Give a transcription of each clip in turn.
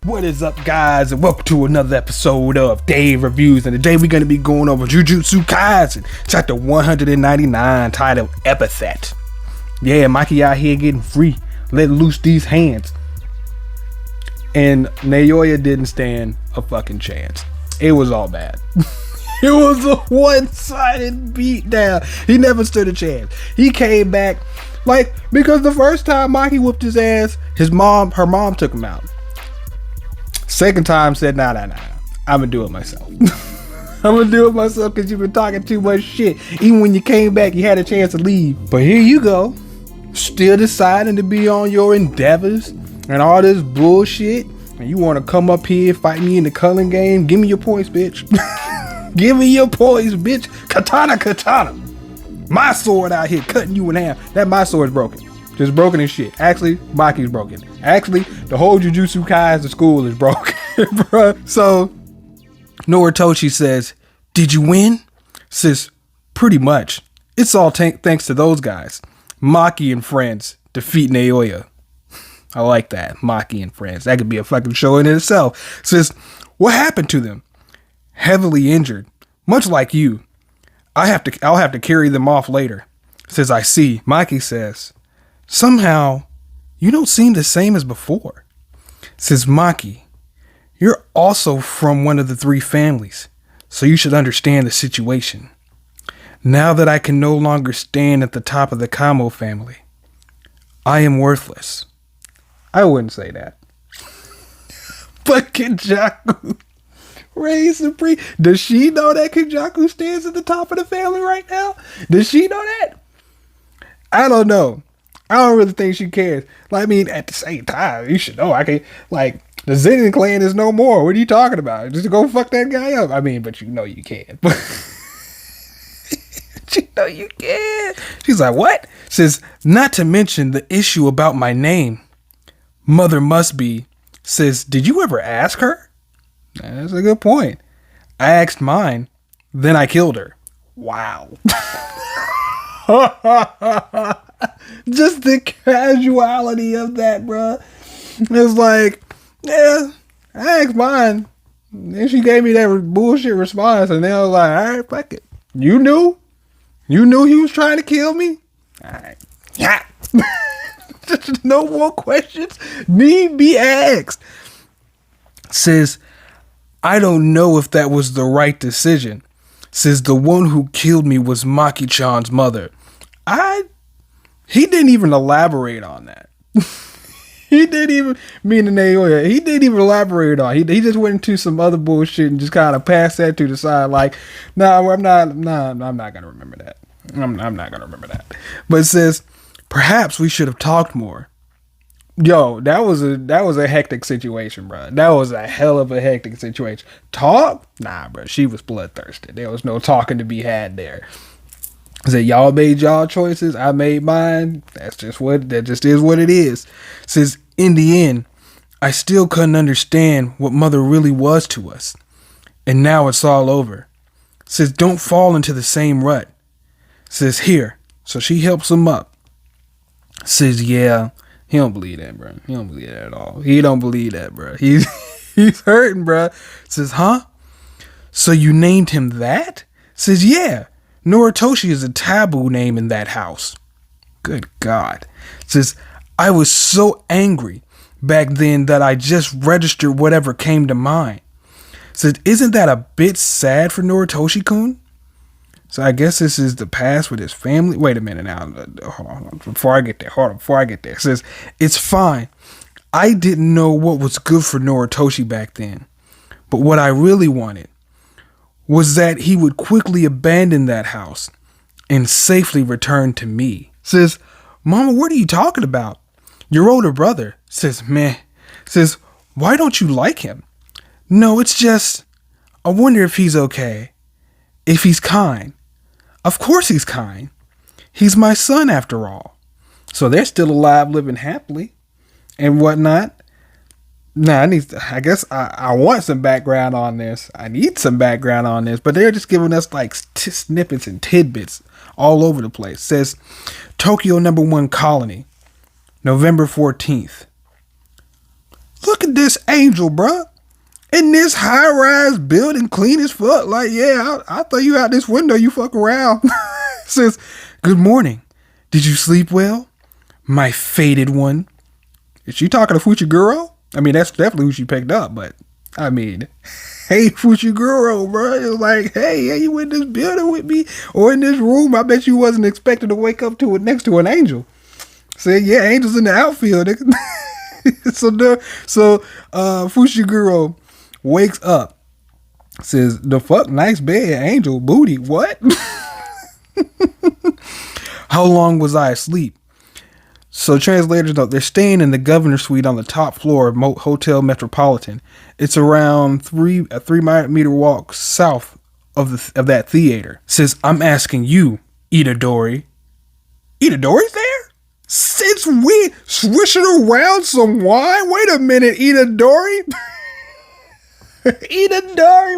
What is up, guys, and welcome to another episode of Dave Reviews. And today we're going to be going over Jujutsu Kaisen, chapter 199, titled Epithet. Yeah, Maki out here getting free, letting loose these hands. And Naoya didn't stand a fucking chance. It was all bad. It was a one-sided beatdown. He never stood a chance. He came back, because the first time Maki whooped his ass, her mom took him out. Second time said, nah, I'm gonna do it myself. I'm gonna do it myself because you've been talking too much shit. Even when you came back, you had a chance to leave. But here you go, still deciding to be on your endeavors and all this bullshit. And you want to come up here, fight me in the culling game? Give me your points, bitch. Give me your points, bitch. Katana. My sword out here cutting you in half. My sword's broken. Just broken as shit. Actually, Maki's broken. Actually, the whole Jujutsu Kaisen school is broken, bro. So, Noritoshi says, did you win? Says, pretty much. It's all thanks to those guys. Maki and friends defeat Naoya. I like that. Maki and friends. That could be a fucking show in itself. Says, what happened to them? Heavily injured. Much like you. I'll have to carry them off later. Says, I see. Maki says, somehow, you don't seem the same as before. Says Maki, you're also from one of the three families, so you should understand the situation. Now that I can no longer stand at the top of the Kamo family, I am worthless. I wouldn't say that. But Kenjaku reigns supreme. Does she know that Kenjaku stands at the top of the family right now? Does she know that? I don't know. I don't really think she cares. At the same time, you should know. The Zen'in clan is no more. What are you talking about? Just go fuck that guy up. But you know you can. You know you can. She's like, what? Says, not to mention the issue about my name. Mother must be. Says, did you ever ask her? That's a good point. I asked mine. Then I killed her. Wow. Just the casuality of that, bruh. It's like, yeah, I asked mine. And she gave me that bullshit response. And then I was like, all right, fuck it. You knew? You knew he was trying to kill me? All right. Yeah. Just no more questions need be asked. Says, I don't know if that was the right decision. Says, the one who killed me was Maki-chan's mother. He didn't even elaborate on that. He didn't even, meaning Naoya, he didn't even elaborate on it. He just went into some other bullshit and just kind of passed that to the side. I'm not going to remember that. I'm not going to remember that. But it says, perhaps we should have talked more. Yo, that was a hectic situation, bro. That was a hell of a hectic situation. Talk? Nah, bro. She was bloodthirsty. There was no talking to be had there. Said, y'all made y'all choices. I made mine. That just is what it is. Says, in the end, I still couldn't understand what mother really was to us. And now it's all over. Says, don't fall into the same rut. Says, here. So she helps him up. Says, yeah, he don't believe that, bro. He don't believe that at all. He don't believe that, bro. He's hurting, bro. Says, huh? So you named him that? Says, yeah. Noritoshi is a taboo name in that house. Good God. Says, I was so angry back then that I just registered whatever came to mind. Says, isn't that a bit sad for Noritoshi-kun? So I guess this is the past with his family. Wait a minute now. Hold on. Before I get there. Says, it's fine. I didn't know what was good for Noritoshi back then. But what I really wanted was that he would quickly abandon that house and safely return to me. Says, Mama, what are you talking about? Your older brother. Says, meh. Says, why don't you like him? No, it's just, I wonder if he's okay. If he's kind. Of course he's kind. He's my son after all. So they're still alive, living happily and whatnot. Nah, I want some background on this. I need some background on this, but they're just giving us snippets and tidbits all over the place. It says, Tokyo #1 colony, November 14th. Look at this angel, bruh. In this high-rise building, clean as fuck. Like, yeah, I'll throw you out this window, you fuck around. Says, good morning. Did you sleep well? My fated one. Is she talking to Fuchiguro? I mean, that's definitely who she picked up, but, I mean, hey, Fuchiguro, bro. It's like, hey, you in this building with me? Or in this room? I bet you wasn't expecting to wake up to it next to an angel. Said, yeah, angels in the outfield. so Fuchiguro wakes up, says, the fuck, nice bed, angel, booty, what? How long was I asleep? So translators note, they're staying in the governor's suite on the top floor of Hotel Metropolitan. It's around a 3-meter walk south of that theater. Says, I'm asking you, Itadori. Itadori's there? Since we swishing around some wine? Wait a minute, Itadori. Itadori,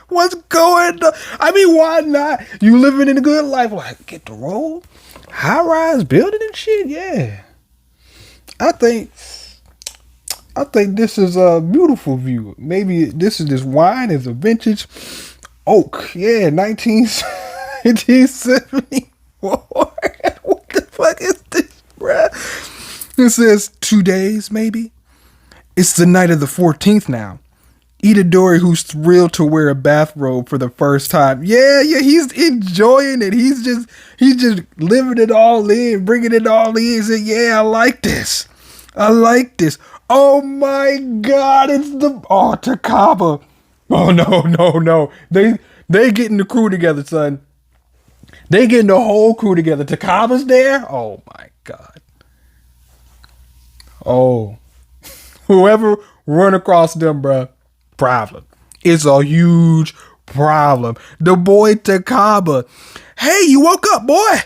what's going on? I mean, why not? You living in a good life. Like, get the roll. High-rise building and shit, yeah. I think this is a beautiful view. Maybe this wine is a vintage oak. Yeah, 1974. What the fuck is this, bruh? It says 2 days, maybe. It's the night of the 14th now. Itadori, who's thrilled to wear a bathrobe for the first time. Yeah, he's enjoying it. He's just living it all in, bringing it all in. Saying, yeah, I like this. Oh my God, it's Takaba. Oh no. They getting the crew together, son. They getting the whole crew together. Takaba's there. Oh my God. Oh, whoever run across them, bruh. Problem. It's a huge problem. The boy Takaba. Hey, you woke up, boy.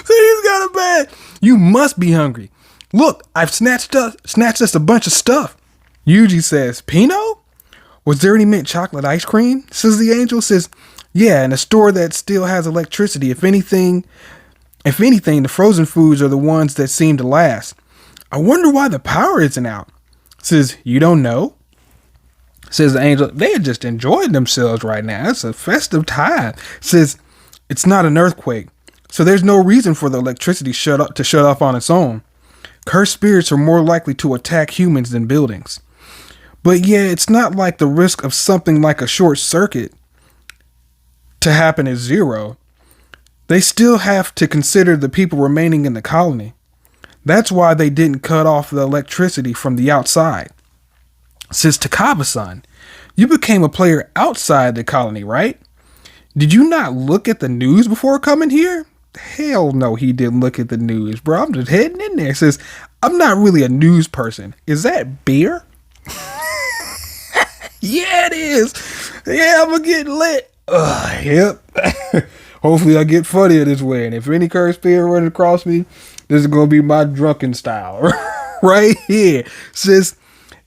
He's got a bed. You must be hungry. Look, I've snatched us a bunch of stuff. Yuji says, Pinot? Was there any mint chocolate ice cream? Says the angel. Says, yeah, in a store that still has electricity. If anything, the frozen foods are the ones that seem to last. I wonder why the power isn't out. Says, you don't know? Says the angel, they are just enjoying themselves right now. It's a festive time. Says, it's not an earthquake, so there's no reason for the electricity shut off on its own. Cursed spirits are more likely to attack humans than buildings. But yeah, it's not like the risk of something like a short circuit to happen is zero. They still have to consider the people remaining in the colony. That's why they didn't cut off the electricity from the outside. Says Takaba-san, you became a player outside the colony, right? Did you not look at the news before coming here? Hell no, he didn't look at the news, bro. I'm just heading in there. Says, I'm not really a news person. Is that beer? Yeah, it is. Yeah, I'm gonna get lit. Yep. Hopefully I get funnier this way. And if any cursed spirit running across me, this is going to be my drunken style right here. Says,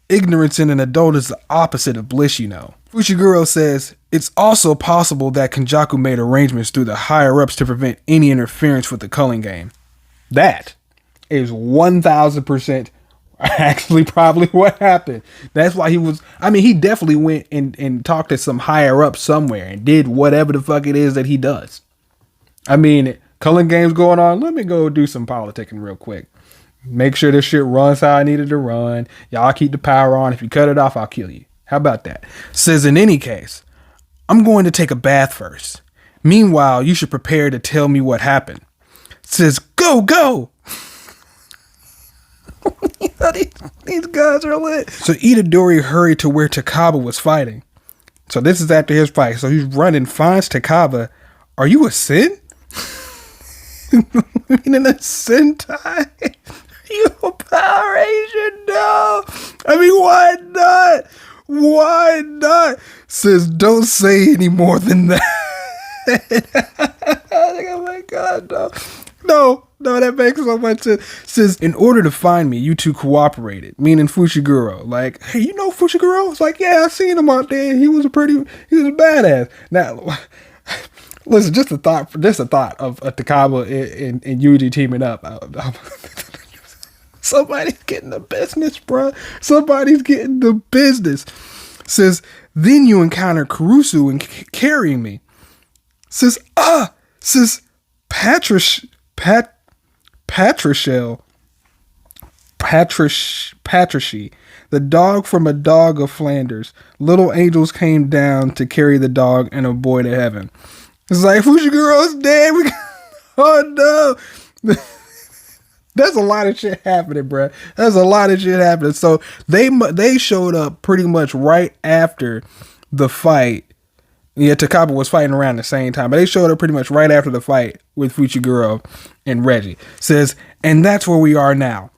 ignorance in an adult is the opposite of bliss, you know. Fuchiguro says, it's also possible that Kenjaku made arrangements through the higher-ups to prevent any interference with the culling game. That is 1,000% actually probably what happened. That's why he definitely went and talked to some higher-ups somewhere and did whatever the fuck it is that he does. I mean, culling games going on. Let me go do some politicking real quick. Make sure this shit runs how I needed to run. Y'all keep the power on. If you cut it off, I'll kill you. How about that? Says, in any case, I'm going to take a bath first. Meanwhile, you should prepare to tell me what happened. Says, go. These guys are lit. So Itadori hurried to where Takaba was fighting. So this is after his fight. So he's running, finds Takaba. Are you a Sin? Meaning a Sentai? You a Power Asian? No. I mean, why not? Why not? Says, don't say any more than that. Oh my God, no, that makes so much sense. Says, in order to find me, you two cooperated, meaning Fuchiguro. Like, hey, you know Fuchiguro? It's like, yeah, I seen him out there. He was a badass. Now, listen, just a thought of Takaba and Yuji teaming up. Somebody's getting the business, bruh. Somebody's getting the business. Says, then you encounter Kurusu and carrying me. Says, says, Patricia, the dog from A Dog of Flanders. Little angels came down to carry the dog and a boy to heaven. It's like, Fushiguro's dead. Oh no. That's a lot of shit happening, bruh. That's a lot of shit happening. So they showed up pretty much right after the fight. Yeah, Takaba was fighting around the same time, but they showed up pretty much right after the fight with Fushiguro and Reggie. Says, and that's where we are now.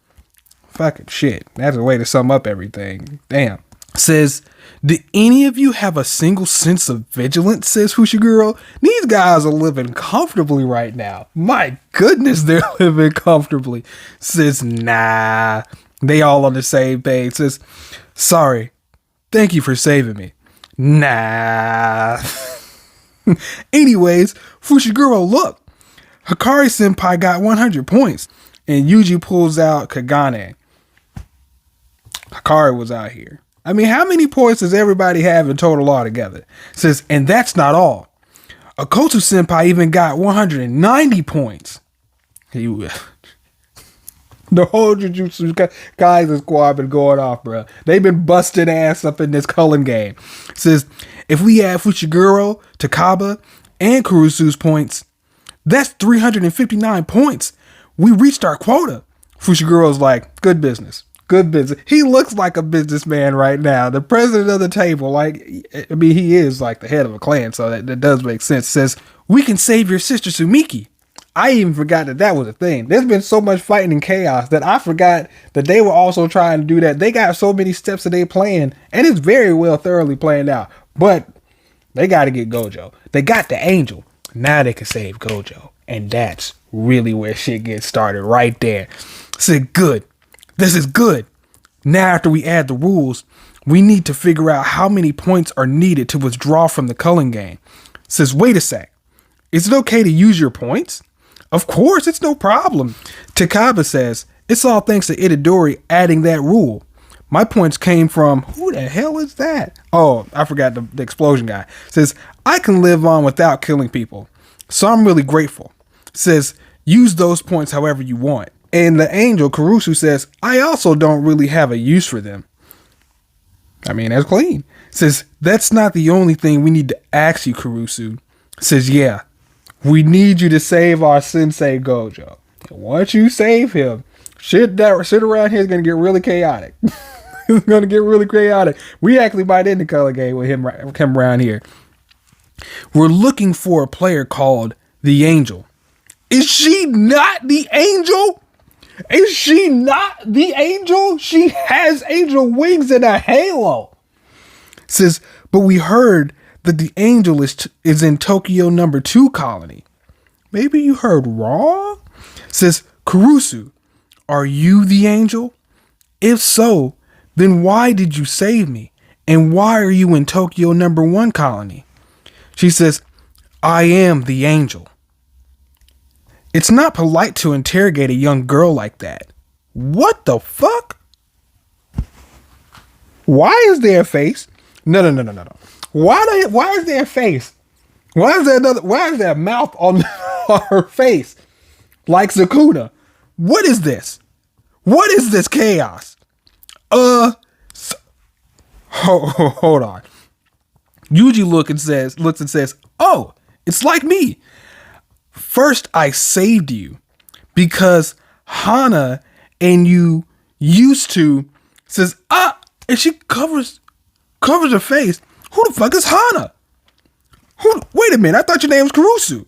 Fucking shit. That's a way to sum up everything. Damn. Says, did any of you have a single sense of vigilance? Says Fushiguro. These guys are living comfortably right now. My goodness, they're living comfortably. Says, nah. They all on the same page. Says, sorry. Thank you for saving me. Nah. Anyways, Fushiguro, look. Hikari Senpai got 100 points. And Yuji pulls out Kagane. Hikari was out here. I mean, how many points does everybody have in total altogether? Says, and that's not all. Akoto Senpai even got 190 points. The whole Jujutsu Kaisen squad been going off, bro. They've been busting ass up in this culling game. Says, if we add Fushiguro, Takaba, and Kurusu's points, that's 359 points. We reached our quota. Fushiguro's like, good business. Good business. He looks like a businessman right now. The president of the table, like, I mean, he is like the head of a clan, so that does make sense. Says, we can save your sister Sumiki. I even forgot that was a thing. There's been so much fighting and chaos that I forgot that they were also trying to do that. They got so many steps that they plan, and it's very well thoroughly planned out. But they got to get Gojo. They got the angel. Now they can save Gojo. And that's really where shit gets started right there. Said, good. This is good. Now after we add the rules, we need to figure out how many points are needed to withdraw from the culling game. Says, wait a sec. Is it okay to use your points? Of course, it's no problem. Takaba says, it's all thanks to Itadori adding that rule. My points came from, who the hell is that? Oh, I forgot the explosion guy. Says, I can live on without killing people. So I'm really grateful. Says, use those points however you want. And the angel, Kurusu, says, I also don't really have a use for them. I mean, that's clean. Says, that's not the only thing we need to ask you, Kurusu. Says, yeah, we need you to save our sensei Gojo. And once you save him, shit around here is going to get really chaotic. It's going to get really chaotic. We actually might end the color game with him come around here. We're looking for a player called the Angel. Is she not the Angel? Is she not the Angel? She has angel wings and a halo. Says, but we heard that the Angel is in Tokyo number 2 colony. Maybe you heard wrong? Says, Kurusu, are you the Angel? If so, then why did you save me? And why are you in Tokyo number 1 colony? She says, I am the Angel. It's not polite to interrogate a young girl like that. What the fuck? Why is there a face? No. Why is there a face? Why is there a mouth on her face? Like Sukuna. What is this? What is this chaos? Hold on. Yuji looks and says, oh, it's like me. First, I saved you because Hana and you used to, says, and she covers her face. Who the fuck is Hana? Wait a minute, I thought your name was Kurusu.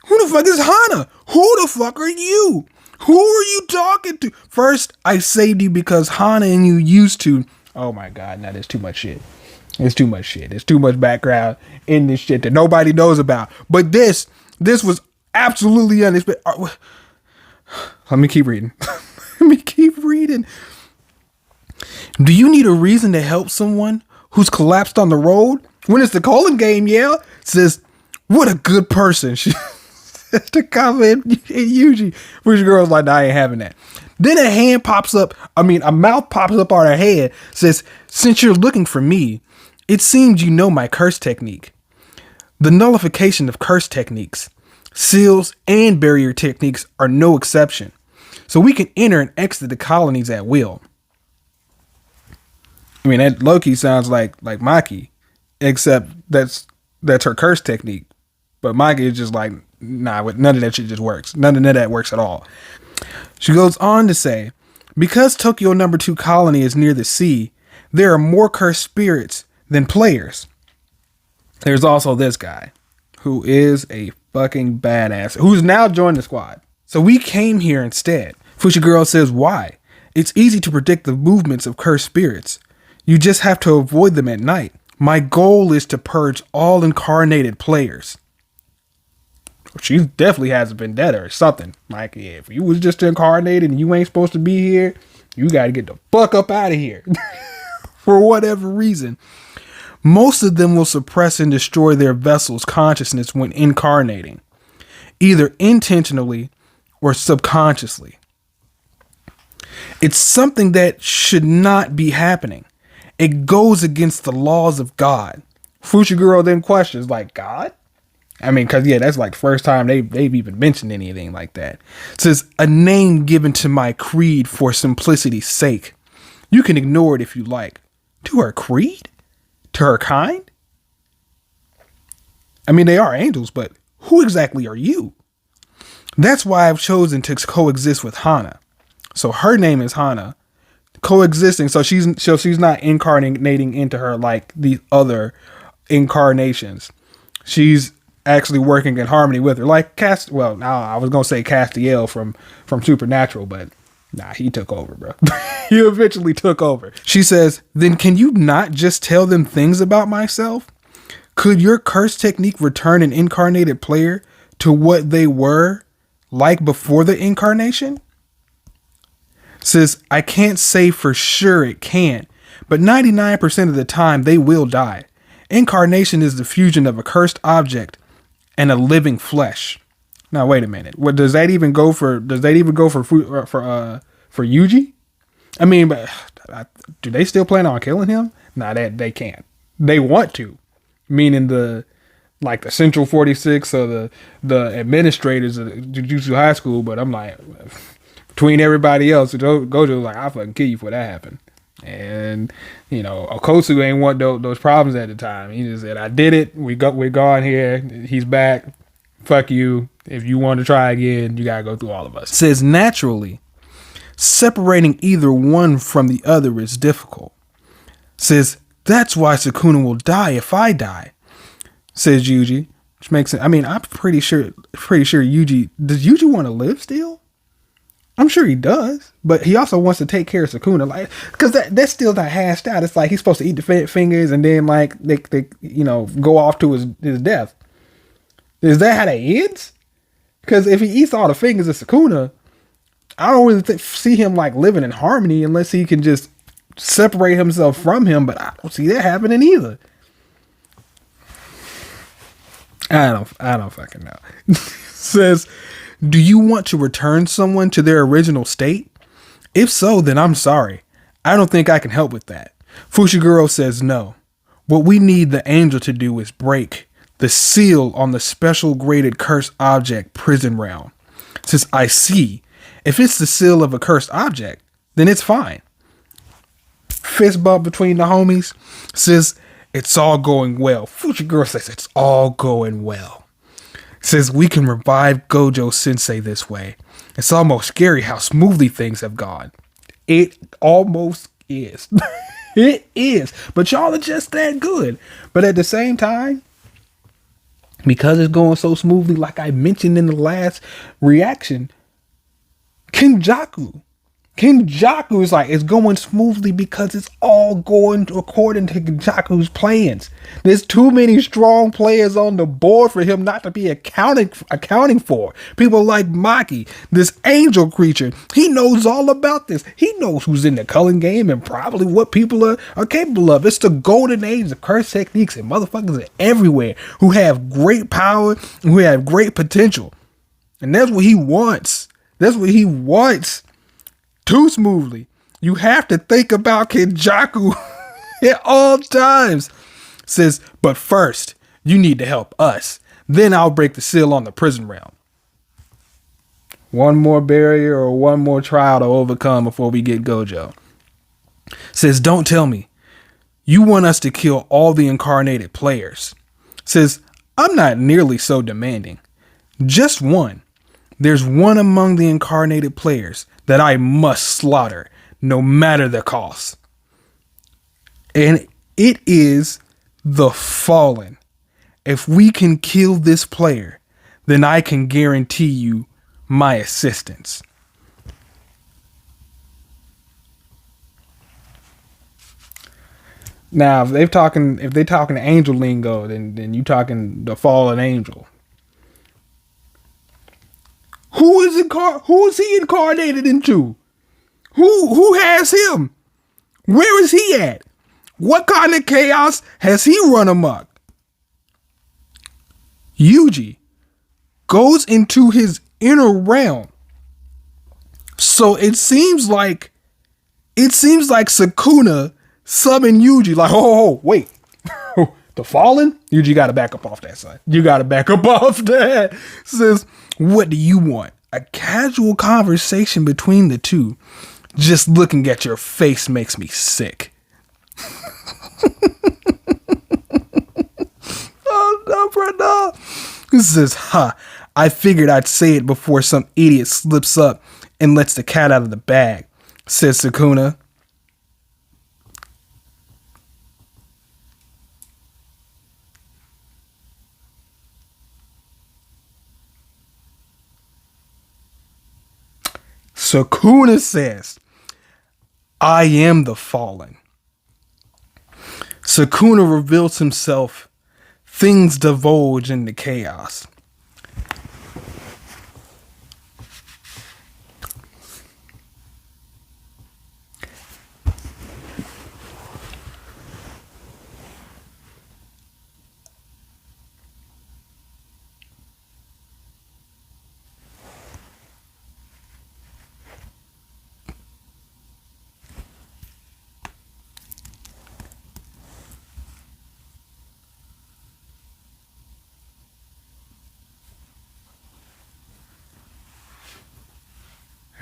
Who the fuck is Hana? Who the fuck are you? Who are you talking to? First, I saved you because Hana and you used to. Oh my God, now there's too much shit. There's too much shit. There's too much background in this shit that nobody knows about. But this was absolutely unexpected. Let me keep reading. Do you need a reason to help someone who's collapsed on the road? When it's the colon game, yeah? Says, what a good person. She says to comment and Yuji. Which girl's like, nah, I ain't having that. Then a hand pops up. I mean, a mouth pops up on her head. Says, since you're looking for me, it seems you know my curse technique. The nullification of curse techniques, seals, and barrier techniques are no exception. So we can enter and exit the colonies at will. I mean, that low-key sounds like Maki, except that's her curse technique. But Maki is just like, nah, none of that shit just works. None of that works at all. She goes on to say, because Tokyo number 2 colony is near the sea, there are more cursed spirits than players. There's also this guy, who is a fucking badass, who's now joined the squad. So we came here instead. Fushiguro says, why? It's easy to predict the movements of cursed spirits. You just have to avoid them at night. My goal is to purge all incarnated players. She definitely has a vendetta or something. Like, yeah, if you was just incarnated and you ain't supposed to be here, you got to get the fuck up out of here. For whatever reason. Most of them will suppress and destroy their vessel's consciousness when incarnating, either intentionally or subconsciously. It's something that should not be happening. It goes against the laws of God. Fushiguro then questions, like, God? I mean, because, yeah, that's like the first time they've even mentioned anything like that. It says, a name given to my creed for simplicity's sake. You can ignore it if you like. To her creed? To her kind? I mean, they are angels, but who exactly are you? That's why I've chosen to coexist with Hana. So her name is Hana. Coexisting, so she's not incarnating into her like the other incarnations. She's actually working in harmony with her, like I was gonna say Castiel from Supernatural, but nah, he took over, bro. He eventually took over. She says, then can you not just tell them things about myself? Could your curse technique return an incarnated player to what they were like before the incarnation? Says, I can't say for sure it can, but 99% of the time they will die. Incarnation is the fusion of a cursed object and a living flesh. Now wait a minute. What does that even go for? Does that even go for Yuji? I mean, but do they still plan on killing him? Nah, that they can't. They want to, meaning the Central 46 or the administrators of the Jujutsu High School. But I'm like, between everybody else, Gojo like, I'll fucking kill you for that happen. And, you know, Okosu ain't want those problems at the time. He just said, I did it. We're gone here. He's back. Fuck you. If you want to try again, you got to go through all of us. Says, naturally, separating either one from the other is difficult. Says, that's why Sukuna will die if I die. Says Yuji. Which makes it, I mean, I'm pretty sure Yuji, does Yuji want to live still? I'm sure he does, but he also wants to take care of Sukuna, like, because that's still not hashed out. It's like he's supposed to eat the fingers and then like they go off to his death. Is that how that ends? Because if he eats all the fingers of Sukuna, I don't really see him like living in harmony unless he can just separate himself from him. But I don't see that happening either. I don't fucking know. Says, do you want to return someone to their original state? If so, then I'm sorry. I don't think I can help with that. Fushiguro says no. What we need the angel to do is break the seal on the special graded cursed object prison realm. Says, I see. If it's the seal of a cursed object, then it's fine. Fist bump between the homies. Says, it's all going well. Fushiguro says, it's all going well. Says, we can revive Gojo Sensei this way. It's almost scary how smoothly things have gone. It almost is. It is. But y'all are just that good. But at the same time, because it's going so smoothly, like I mentioned in the last reaction, Kenjaku is like, it's going smoothly because it's all going according to Kenjaku's plans. There's too many strong players on the board for him not to be accounting for. People like Maki, this angel creature, he knows all about this. He knows who's in the culling game and probably what people are capable of. It's the golden age of curse techniques, and motherfuckers are everywhere who have great power and who have great potential. And that's what he wants. That's what he wants. too smoothly. You have to think about Kenjaku at all times. Says, but first, you need to help us. Then I'll break the seal on the prison realm. One more barrier or one more trial to overcome before we get Gojo. Says, don't tell me. You want us to kill all the incarnated players. Says, I'm not nearly so demanding. Just one. There's one among the incarnated players that I must slaughter, no matter the cost. And it is the Fallen. If we can kill this player, then I can guarantee you my assistance. Now, if they're talking angel lingo, then you talking the fallen angel. Who is he incarnated into? Who has him? Where is he at? What kind of chaos has he run amok? Yuji goes into his inner realm. So it seems like Sukuna summoned Yuji, like, oh, wait. The Fallen? Yuji gotta back up off that, son. You gotta back up off that. Says, what do you want? A casual conversation between the two. Just looking at your face makes me sick. Oh no, bro, no. This is, I figured I'd say it before some idiot slips up and lets the cat out of the bag, says Sukuna. Sukuna says, I am the Fallen. Sukuna reveals himself. Things divulge into chaos.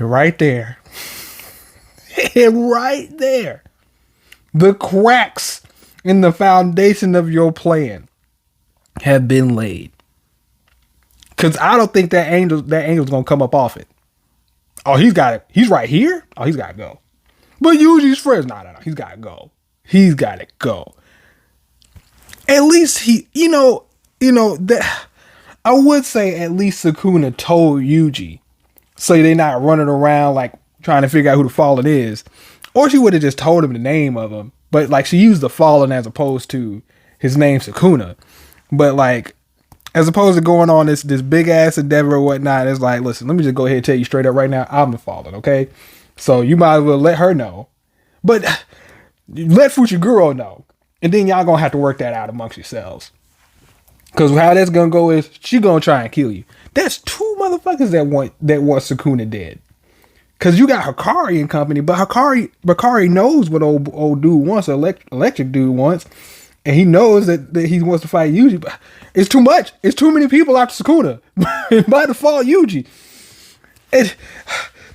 Right there. Right there. The cracks in the foundation of your plan have been laid. Cause I don't think that angel's gonna come up off it. Oh, he's got it. He's right here. Oh, he's gotta go. But Yuji's friends, no. He's gotta go. He's gotta go. At least he, that I would say at least Sukuna told Yuji. So they're not running around like trying to figure out who the Fallen is. Or she would have just told him the name of him. But like she used the Fallen as opposed to his name Sukuna. But like, as opposed to going on this big ass endeavor or whatnot, it's like, listen, let me just go ahead and tell you straight up right now, I'm the Fallen, okay? So you might as well let her know. But let Fushiguro know. And then y'all gonna have to work that out amongst yourselves. Cause how that's gonna go is she gonna try and kill you. That's two motherfuckers that want Sukuna dead. Cause you got Hikari and company, but Hikari knows what old dude wants, electric dude wants, and he knows that he wants to fight Yuji. But it's too much. It's too many people after Sukuna. By default, Yuji.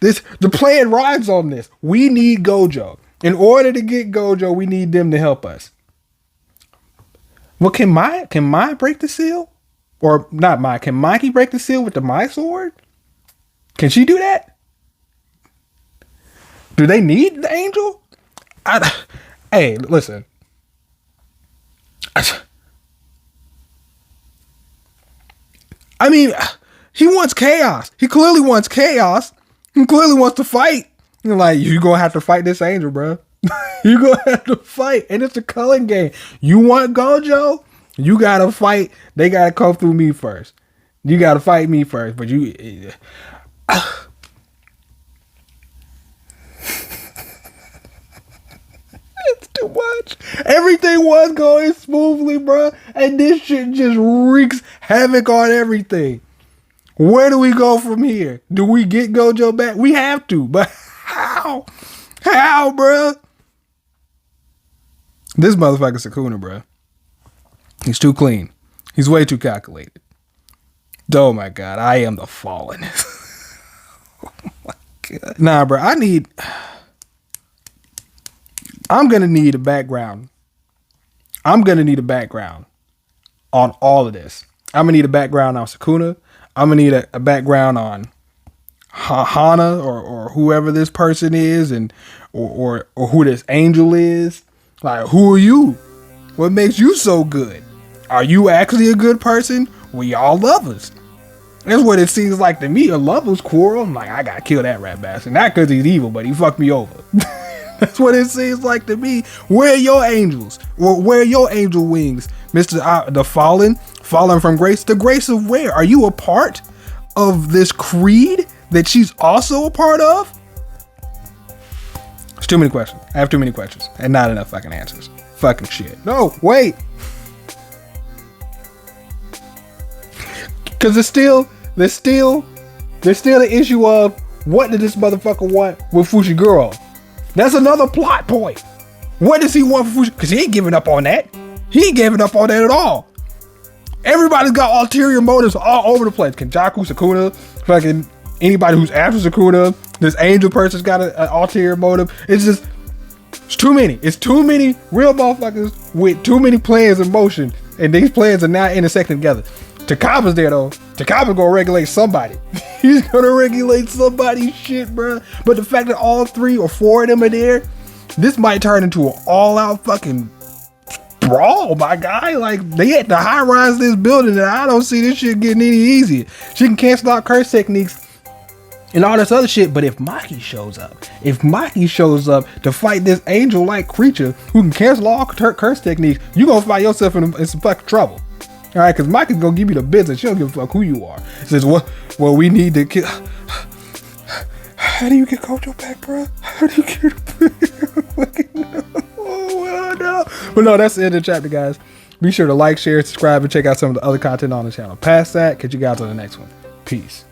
The plan rides on this. We need Gojo. In order to get Gojo, we need them to help us. Well, can Mai break the seal? Or not Mai, can Maki break the seal with the Mai sword? Can she do that? Do they need the angel? Hey, listen. I mean, he wants chaos. He clearly wants chaos. He clearly wants to fight. You're like, you're going to have to fight this angel, bro. You're going to have to fight. And it's a culling game. You want Gojo? You got to fight. They got to come through me first. You got to fight me first. But you... It's too much. Everything was going smoothly, bro. And this shit just wreaks havoc on everything. Where do we go from here? Do we get Gojo back? We have to. But How? How, bruh? This motherfucker Sukuna, bruh. He's too clean. He's way too calculated. Oh my god, I am the fallen. Oh my god. Nah, bro, I'm gonna need a background. I'm gonna need a background on all of this. I'm gonna need a background on Sukuna. I'm gonna need a background on Hana or whoever this person is, and or who this angel is. Like, who are you? What makes you so good? Are you actually a good person? We all lovers. That's what it seems like to me. A lover's quarrel. I'm like, I gotta kill that rat bastard. Not because he's evil, but he fucked me over. That's what it seems like to me. Where are your angels? Where are your angel wings, Mr. The fallen from grace? The grace of where? Are you a part of this creed that she's also a part of? It's too many questions. I have too many questions and not enough fucking answers. Fucking shit. No, wait. Because there's still the issue of what did this motherfucker want with Fushiguro? That's another plot point. What does he want for Fushiguro? Because he ain't giving up on that. He ain't giving up on that at all. Everybody's got ulterior motives all over the place. Kenjaku, Sukuna, fucking anybody who's after Sukuna. This angel person's got an ulterior motive. It's too many. It's too many real motherfuckers with too many plans in motion. And these plans are not intersecting together. Takaba's there though. Takaba's gonna regulate somebody. He's gonna regulate somebody's shit, bro. But the fact that all 3 or 4 of them are there, this might turn into an all-out fucking brawl, my guy. Like, they had to high-rise this building, and I don't see this shit getting any easier. She can cancel out curse techniques and all this other shit, but if Maki shows up to fight this angel-like creature who can cancel all curse techniques, you gonna find yourself in some fucking trouble. All right, because Maki's gonna give you the business. She don't give a fuck who you are. She says, well, we need to kill. How do you get Kojo back, bro? How do you get him? Oh, no. But no, that's the end of the chapter, guys. Be sure to like, share, subscribe, and check out some of the other content on the channel. Past that, catch you guys on the next one. Peace.